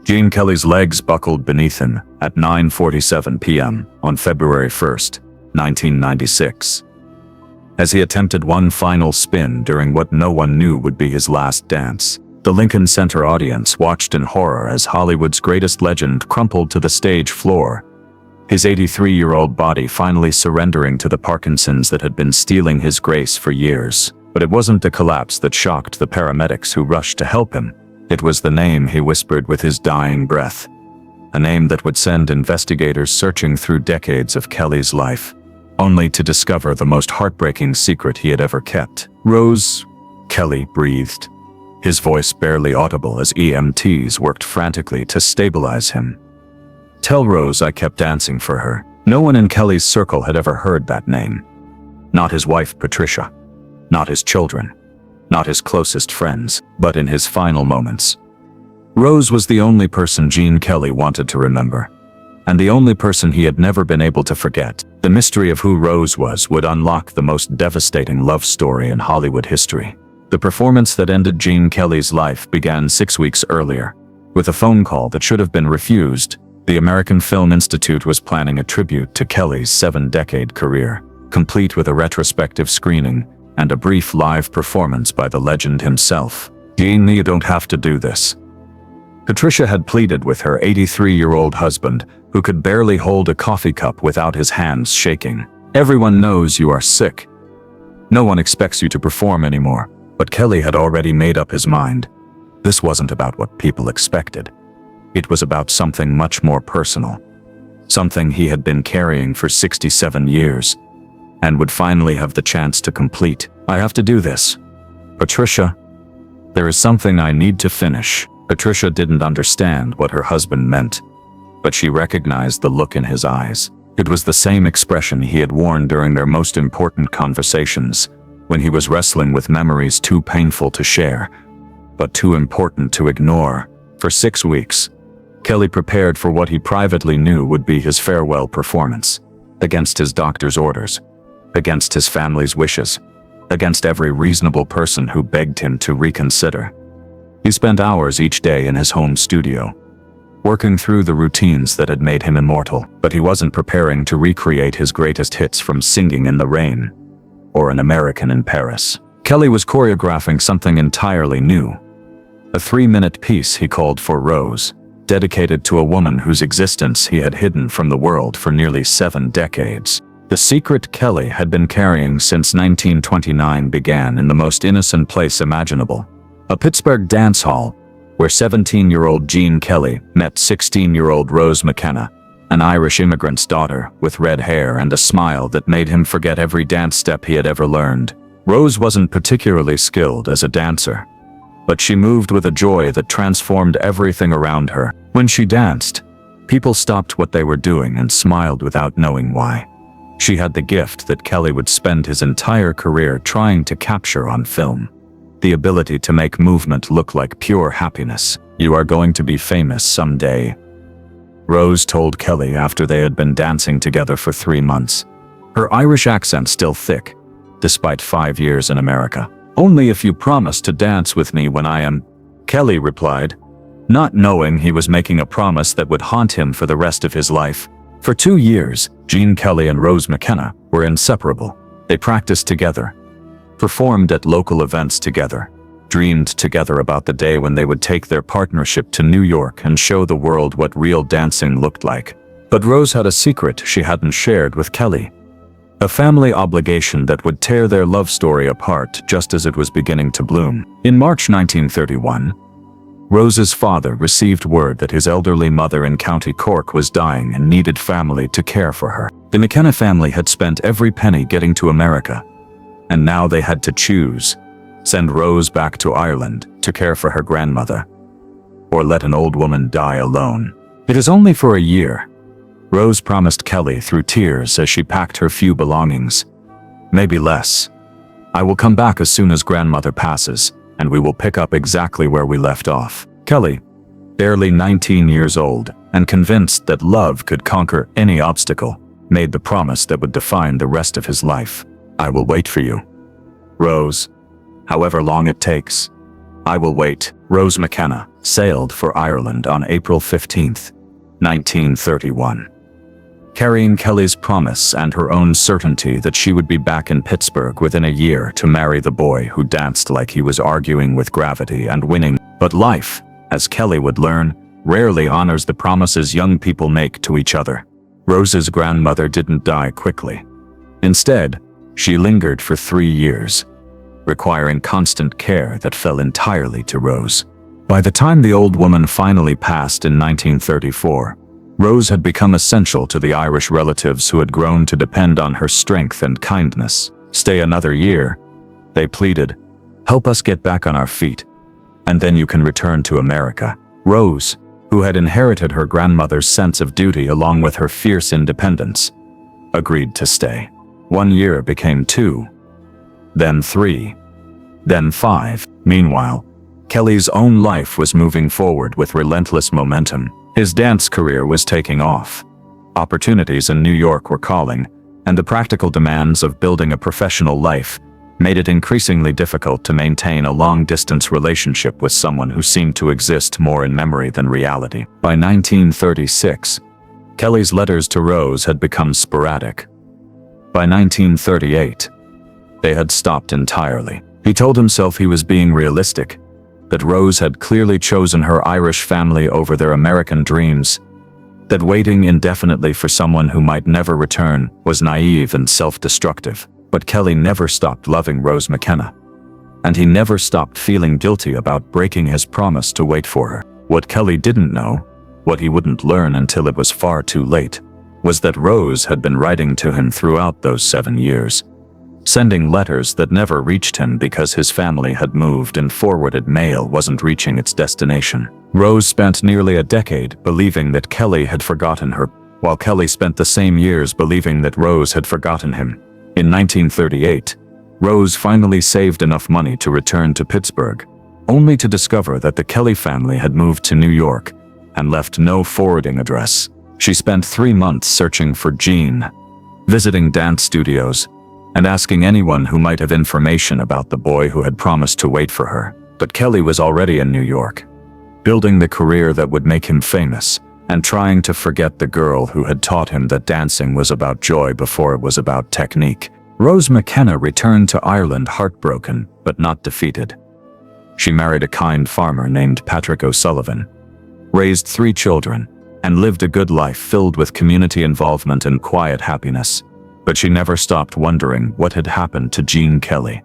Gene Kelly's legs buckled beneath him at 9:47 p.m. on February 1st, 1996. As he attempted one final spin during what no one knew would be his last dance, the Lincoln Center audience watched in horror as Hollywood's greatest legend crumpled to the stage floor, his 83-year-old body finally surrendering to the Parkinson's that had been stealing his grace for years. But it wasn't the collapse that shocked the paramedics who rushed to help him. It was the name he whispered with his dying breath. A name that would send investigators searching through decades of Kelly's life, only to discover the most heartbreaking secret he had ever kept. "Rose," Kelly breathed, his voice barely audible as EMTs worked frantically to stabilize him. "Tell Rose I kept dancing for her." No one in Kelly's circle had ever heard that name. Not his wife, Patricia. Not his children. Not his closest friends. But in his final moments, Rose was the only person Gene Kelly wanted to remember. And the only person he had never been able to forget. The mystery of who Rose was would unlock the most devastating love story in Hollywood history. The performance that ended Gene Kelly's life began 6 weeks earlier, with a phone call that should have been refused. The American Film Institute was planning a tribute to Kelly's 7-decade career, complete with a retrospective screening and a brief live performance by the legend himself. "Gene, you don't have to do this." Patricia had pleaded with her 83-year-old husband, who could barely hold a coffee cup without his hands shaking. "Everyone knows you are sick. No one expects you to perform anymore." But Kelly had already made up his mind. This wasn't about what people expected. It was about something much more personal. Something he had been carrying for 67 years, and would finally have the chance to complete. "I have to do this. Patricia, there is something I need to finish." Patricia didn't understand what her husband meant, but she recognized the look in his eyes. It was the same expression he had worn during their most important conversations, when he was wrestling with memories too painful to share, but too important to ignore. For 6 weeks, Kelly prepared for what he privately knew would be his farewell performance, against his doctor's orders, against his family's wishes, against every reasonable person who begged him to reconsider. He spent hours each day in his home studio, working through the routines that had made him immortal, but he wasn't preparing to recreate his greatest hits from Singing in the Rain or An American in Paris. Kelly was choreographing something entirely new, a 3-minute piece he called For Rose, dedicated to a woman whose existence he had hidden from the world for nearly 7 decades. The secret Kelly had been carrying since 1929 began in the most innocent place imaginable, a Pittsburgh dance hall, where 17-year-old Gene Kelly met 16-year-old Rose McKenna, an Irish immigrant's daughter with red hair and a smile that made him forget every dance step he had ever learned. Rose wasn't particularly skilled as a dancer, but she moved with a joy that transformed everything around her. When she danced, people stopped what they were doing and smiled without knowing why. She had the gift that Kelly would spend his entire career trying to capture on film. The ability to make movement look like pure happiness. "You are going to be famous someday," Rose told Kelly after they had been dancing together for 3 months, her Irish accent still thick, despite 5 years in America. "Only if you promise to dance with me when I am," Kelly replied, not knowing he was making a promise that would haunt him for the rest of his life. For 2 years, Gene Kelly and Rose McKenna were inseparable. They practiced together, performed at local events together, dreamed together about the day when they would take their partnership to New York and show the world what real dancing looked like. But Rose had a secret she hadn't shared with Kelly. A family obligation that would tear their love story apart just as it was beginning to bloom. In March 1931, Rose's father received word that his elderly mother in County Cork was dying and needed family to care for her. The McKenna family had spent every penny getting to America, and now they had to choose: send Rose back to Ireland to care for her grandmother, or let an old woman die alone. "It is only for a year," Rose promised Kelly through tears as she packed her few belongings. "Maybe less. I will come back as soon as grandmother passes, and we will pick up exactly where we left off." Kelly, barely 19 years old and convinced that love could conquer any obstacle, made the promise that would define the rest of his life. "I will wait for you, Rose, however long it takes." I will wait. Rose McKenna sailed for Ireland on April 15, 1931. Carrying Kelly's promise and her own certainty that she would be back in Pittsburgh within a year to marry the boy who danced like he was arguing with gravity and winning. But life, as Kelly would learn, rarely honors the promises young people make to each other. Rose's grandmother didn't die quickly. Instead, she lingered for 3 years, requiring constant care that fell entirely to Rose. By the time the old woman finally passed in 1934, Rose had become essential to the Irish relatives who had grown to depend on her strength and kindness. Stay another year, they pleaded. Help us get back on our feet, and then you can return to America. Rose, who had inherited her grandmother's sense of duty along with her fierce independence, agreed to stay. 1 year became 2, then 3, then 5. Meanwhile, Kelly's own life was moving forward with relentless momentum. His dance career was taking off. Opportunities in New York were calling, and the practical demands of building a professional life made it increasingly difficult to maintain a long-distance relationship with someone who seemed to exist more in memory than reality. By 1936, Kelly's letters to Rose had become sporadic. By 1938, they had stopped entirely. He told himself he was being realistic, that Rose had clearly chosen her Irish family over their American dreams, that waiting indefinitely for someone who might never return was naive and self-destructive. But Kelly never stopped loving Rose McKenna, and he never stopped feeling guilty about breaking his promise to wait for her. What Kelly didn't know, what he wouldn't learn until it was far too late, was that Rose had been writing to him throughout those 7 years, sending letters that never reached him because his family had moved and forwarded mail wasn't reaching its destination. Rose spent nearly a decade believing that Kelly had forgotten her, while Kelly spent the same years believing that Rose had forgotten him. In 1938, Rose finally saved enough money to return to Pittsburgh, only to discover that the Kelly family had moved to New York and left no forwarding address. She spent 3 months searching for Jean, visiting dance studios, and asking anyone who might have information about the boy who had promised to wait for her. But Kelly was already in New York, building the career that would make him famous, and trying to forget the girl who had taught him that dancing was about joy before it was about technique. Rose McKenna returned to Ireland heartbroken, but not defeated. She married a kind farmer named Patrick O'Sullivan, raised 3 children, and lived a good life filled with community involvement and quiet happiness. But she never stopped wondering what had happened to Gene Kelly.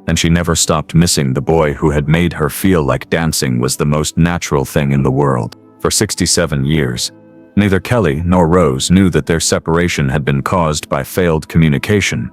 And she never stopped missing the boy who had made her feel like dancing was the most natural thing in the world. For 67 years, neither Kelly nor Rose knew that their separation had been caused by failed communication,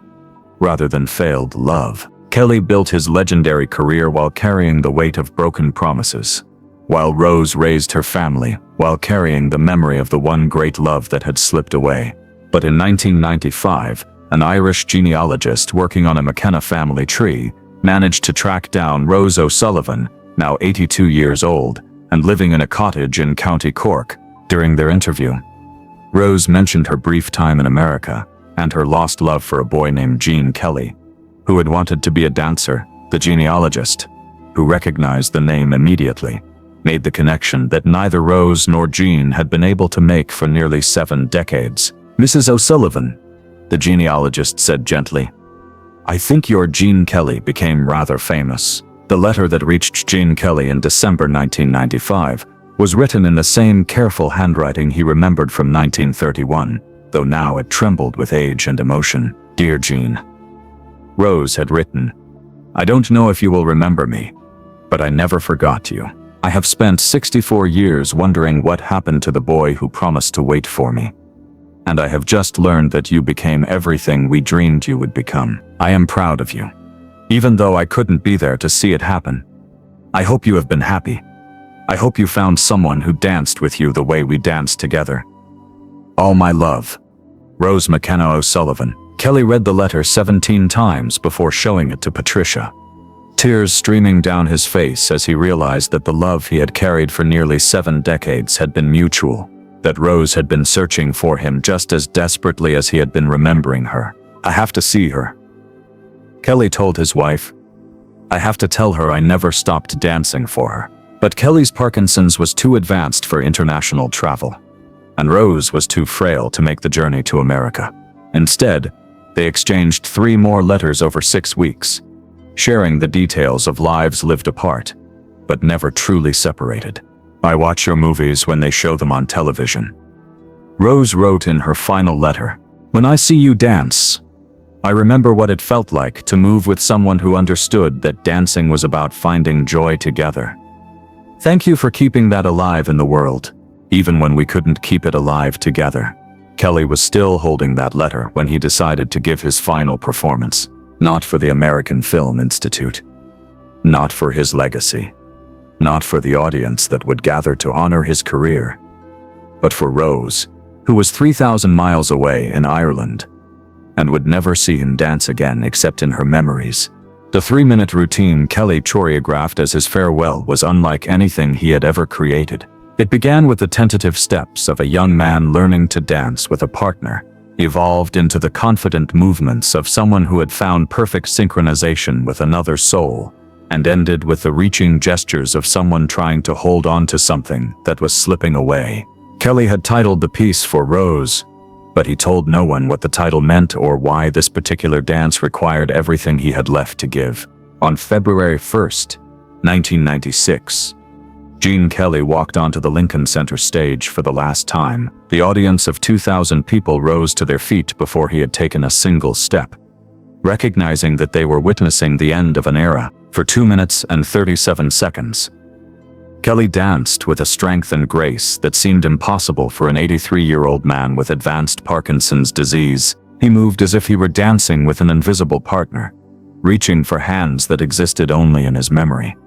rather than failed love. Kelly built his legendary career while carrying the weight of broken promises, while Rose raised her family while carrying the memory of the one great love that had slipped away. But in 1995, an Irish genealogist working on a McKenna family tree managed to track down Rose O'Sullivan, now 82 years old, and living in a cottage in County Cork. During their interview, Rose mentioned her brief time in America and her lost love for a boy named Gene Kelly, who had wanted to be a dancer. The genealogist, who recognized the name immediately, made the connection that neither Rose nor Gene had been able to make for nearly 7 decades. Mrs. O'Sullivan, the genealogist said gently, I think your Gene Kelly became rather famous. The letter that reached Gene Kelly in December 1995 was written in the same careful handwriting he remembered from 1931, though now it trembled with age and emotion. Dear Gene, Rose had written, I don't know if you will remember me, but I never forgot you. I have spent 64 years wondering what happened to the boy who promised to wait for me. And I have just learned that you became everything we dreamed you would become. I am proud of you, even though I couldn't be there to see it happen. I hope you have been happy. I hope you found someone who danced with you the way we danced together. All my love, Rose McKenna O'Sullivan. Kelly read the letter 17 times before showing it to Patricia, tears streaming down his face as he realized that the love he had carried for nearly 7 decades had been mutual, that Rose had been searching for him just as desperately as he had been remembering her. I have to see her, Kelly told his wife. I have to tell her I never stopped dancing for her. But Kelly's Parkinson's was too advanced for international travel, and Rose was too frail to make the journey to America. Instead, they exchanged 3 more letters over 6 weeks, sharing the details of lives lived apart, but never truly separated. I watch your movies when they show them on television. Rose wrote in her final letter, "When I see you dance, I remember what it felt like to move with someone who understood that dancing was about finding joy together. Thank you for keeping that alive in the world, even when we couldn't keep it alive together." Kelly was still holding that letter when he decided to give his final performance. Not for the American Film Institute. Not for his legacy. Not for the audience that would gather to honor his career. But for Rose, who was 3,000 miles away in Ireland, and would never see him dance again except in her memories. The 3-minute routine Kelly choreographed as his farewell was unlike anything he had ever created. It began with the tentative steps of a young man learning to dance with a partner, evolved into the confident movements of someone who had found perfect synchronization with another soul, and ended with the reaching gestures of someone trying to hold on to something that was slipping away. Kelly had titled the piece for Rose, but he told no one what the title meant or why this particular dance required everything he had left to give. On February 1st, 1996, Gene Kelly walked onto the Lincoln Center stage for the last time. The audience of 2,000 people rose to their feet before he had taken a single step, recognizing that they were witnessing the end of an era. For 2 minutes and 37 seconds, Kelly danced with a strength and grace that seemed impossible for an 83-year-old man with advanced Parkinson's disease. He moved as if he were dancing with an invisible partner, reaching for hands that existed only in his memory,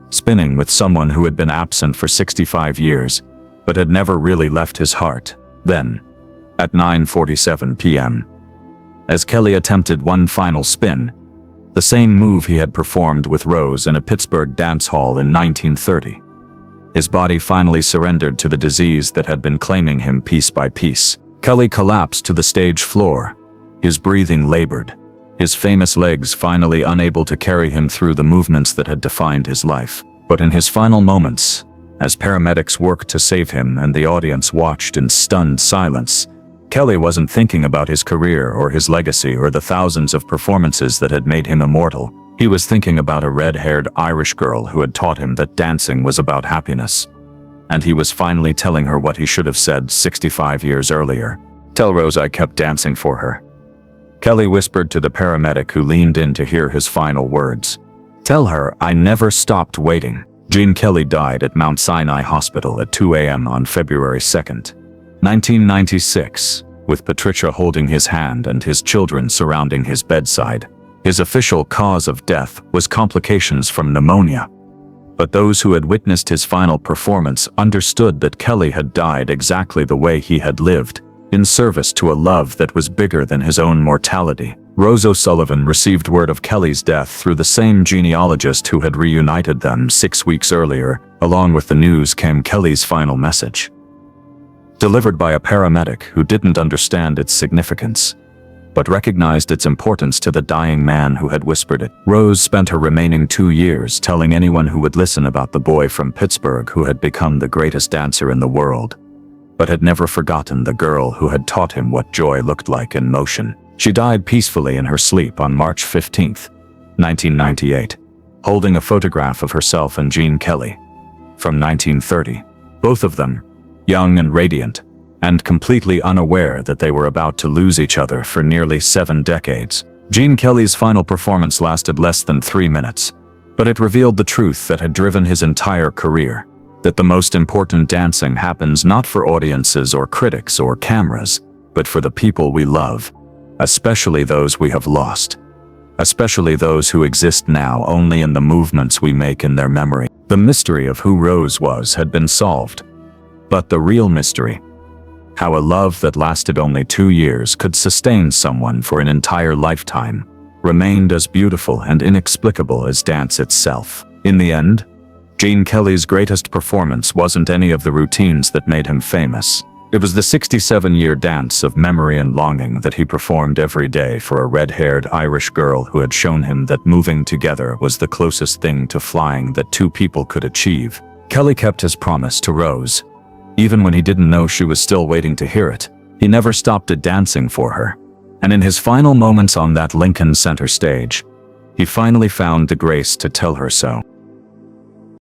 spinning with someone who had been absent for 65 years, but had never really left his heart. Then, at 9:47 p.m., as Kelly attempted one final spin, the same move he had performed with Rose in a Pittsburgh dance hall in 1930. His body finally surrendered to the disease that had been claiming him piece by piece. Kelly collapsed to the stage floor, his breathing labored, his famous legs finally unable to carry him through the movements that had defined his life. But in his final moments, as paramedics worked to save him and the audience watched in stunned silence, Kelly wasn't thinking about his career or his legacy or the thousands of performances that had made him immortal. He was thinking about a red-haired Irish girl who had taught him that dancing was about happiness. And he was finally telling her what he should have said 65 years earlier. "Tell Rose I kept dancing for her," Kelly whispered to the paramedic who leaned in to hear his final words. "Tell her I never stopped waiting." Gene Kelly died at Mount Sinai Hospital at 2 a.m. on February 2nd, 1996, with Patricia holding his hand and his children surrounding his bedside. His official cause of death was complications from pneumonia. But those who had witnessed his final performance understood that Kelly had died exactly the way he had lived, in service to a love that was bigger than his own mortality. Rose O'Sullivan received word of Kelly's death through the same genealogist who had reunited them 6 weeks earlier. Along with the news came Kelly's final message, delivered by a paramedic who didn't understand its significance, but recognized its importance to the dying man who had whispered it. Rose spent her remaining 2 years telling anyone who would listen about the boy from Pittsburgh who had become the greatest dancer in the world, but had never forgotten the girl who had taught him what joy looked like in motion. She died peacefully in her sleep on March 15, 1998, holding a photograph of herself and Gene Kelly from 1930, both of them young and radiant, and completely unaware that they were about to lose each other for nearly 7 decades. Gene Kelly's final performance lasted less than 3 minutes, but it revealed the truth that had driven his entire career, that the most important dancing happens not for audiences or critics or cameras, but for the people we love, especially those we have lost, especially those who exist now only in the movements we make in their memory. The mystery of who Rose was had been solved, but the real mystery, how a love that lasted only 2 years could sustain someone for an entire lifetime, remained as beautiful and inexplicable as dance itself. In the end, Gene Kelly's greatest performance wasn't any of the routines that made him famous. It was the 67-year dance of memory and longing that he performed every day for a red-haired Irish girl who had shown him that moving together was the closest thing to flying that two people could achieve. Kelly kept his promise to Rose. Even when he didn't know she was still waiting to hear it, he never stopped dancing for her. And in his final moments on that Lincoln Center stage, he finally found the grace to tell her so.